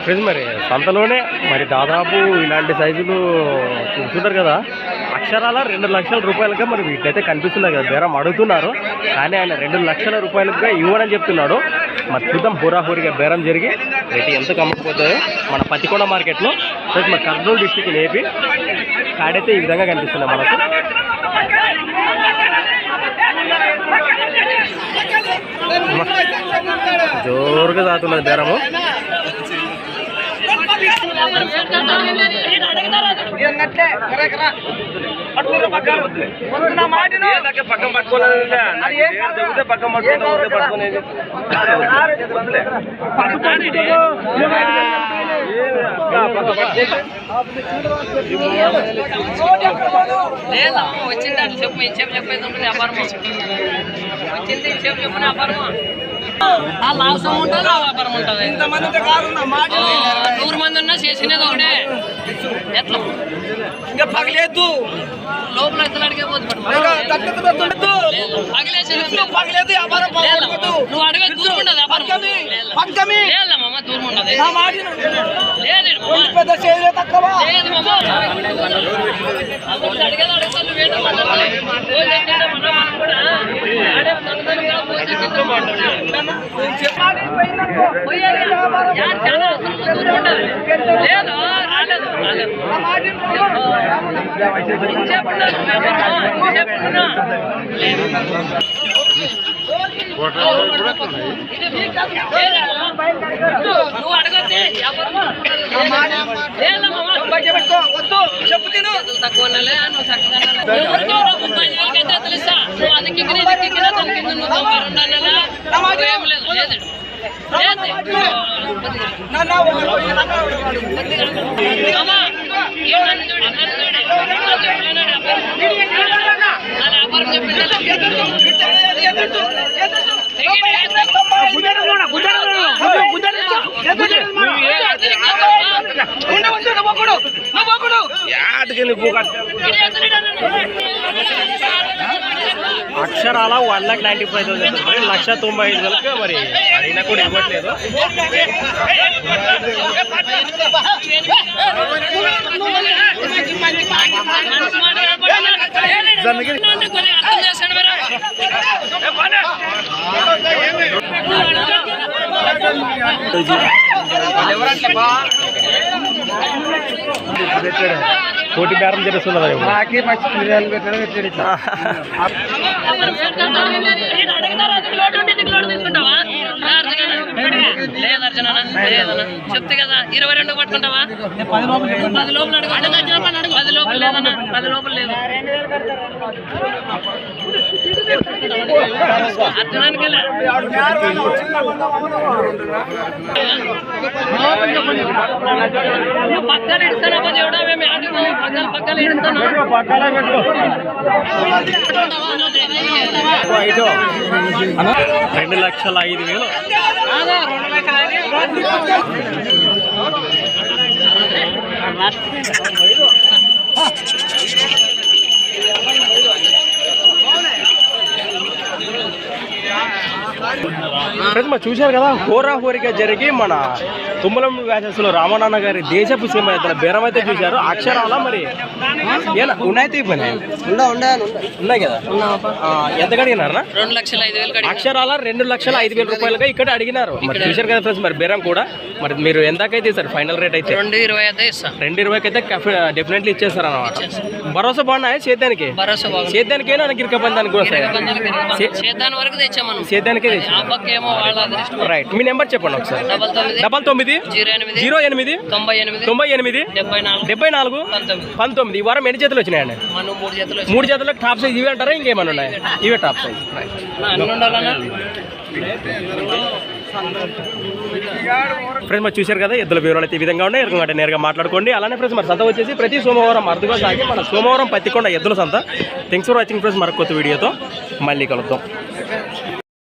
Friends మరి సంతలోనే మరి దాదాపు ఇలాంటి సైజులు చూస్తుంటారు కదా, అక్షరాల 2 లక్షల రూపాయలుగా మరి వీటికైతే కనిపిస్తున్నాయి కదా. బేరం అడుగుతున్నారు కానీ ఆయన 2 లక్షల రూపాయలుగా ఇవ్వడని చెప్తున్నాడు. మరి చూద్దాం హోరాహోరీగా బేరం జరిగి రేటు ఎంత కమ్మకపోతుంది మన పత్తికొండ మార్కెట్లో. ప్లస్ మరి కర్నూలు డిస్టిక్ ఏపీ కాడైతే ఈ విధంగా కనిపిస్తున్నాయి మనకు. జోరుగా సాగుతున్నది బేరము. వచ్చింది చెప్పు చెప్పేది ఉంటుంది వ్యాపారం వచ్చింది చెప్పు వ్యాపారం లాభం ఉంటుంది వ్యాపారం ఉంటుంది. 100 మంది ఉన్నా చేసినది ఒకటే ఎట్లా ఇంకా పగలేదు లోపల ఎట్లా అడిగేపోతుంది. నువ్వు అడిగే దూరం ఉండదు వ్యాపారం లేదమ్మా, దూరం ఉండదు అడిగేది అడుగుతాను లేదు రాలేదు నువ్వు అడగొద్ది చెప్పు తిను తక్కువ నువ్వు చక్కగా తెలుసా నువ్వు అది కింద నువ్వు 92 ఏం లేదు లేదు అక్షరాల 1,95,000 మరి 1,95,000 మరి అడిగినా కూడా ఇవ్వట్లేదు. కోటి బేరం జరుగుతున్నది. చెప్తే కదా 22 పట్టుకుంటావా 10 లోపల 10 లోపల లేదన్నా 10 లోపల లేదు అర్థానికి పక్కన ఇస్తానా దేవుడా మేము ఆడుకో పక్కన ఇస్తాను 2,05,000 చూశారు కదా, హోరాహోరిగా జరిగి మన తుమ్మలం వ్యాసెస్లో రామనాన్న గారి దేశపు సీమ ఇద్దరు బేరం అయితే చూశారు. అక్షరాల మరి ఉన్నాయితే పని ఉన్నాయి కదా, ఎంత అడిగినారా? 2,05,000 అక్షరాల 2,05,000 రూపాయలుగా ఇక్కడ అడిగినారు. మరి చూశారు కదా ఫ్రెండ్స్, మరి బేరం కూడా మరి మీరు ఎంతకైతే ఇస్తారు ఫైనల్ రేట్ అయితే? 2,20,000 అయితే డెఫినెట్లీ ఇచ్చేస్తారు అన్నమాట. భరోసా బాగున్నాయి సేద్యానికి? సేద్యానికైనా గిరికబంధానికి కూడా సేద్యానికే రైట్. మీ నెంబర్ చెప్పండి ఒకసారి. 9908989419. ఈ వారం ఎన్ని చేతులు వచ్చినాయండి? 3 చేతులకు టాప్ సైజ్ ఇవి అంటారా ఇంకేమన్నా ఉన్నాయి? ఇవే టాప్ సైజ్. ఫ్రెండ్స్ మరి చూశారు కదా, ఎద్దుల వివరాలు అయితే ఈ విధంగా ఉన్నాయి. ఎరుకంటే నేరుగా మాట్లాడుకోండి. అలానే ఫ్రెండ్స్ మరి సంత వచ్చేసి ప్రతి సోమవారం అరుదుగా సాగి మన సోమవారం పత్తికొండ ఎద్దుల సంత. Thanks for watching friends. మరొక కొత్త వీడియోతో మళ్ళీ కలుద్దాం.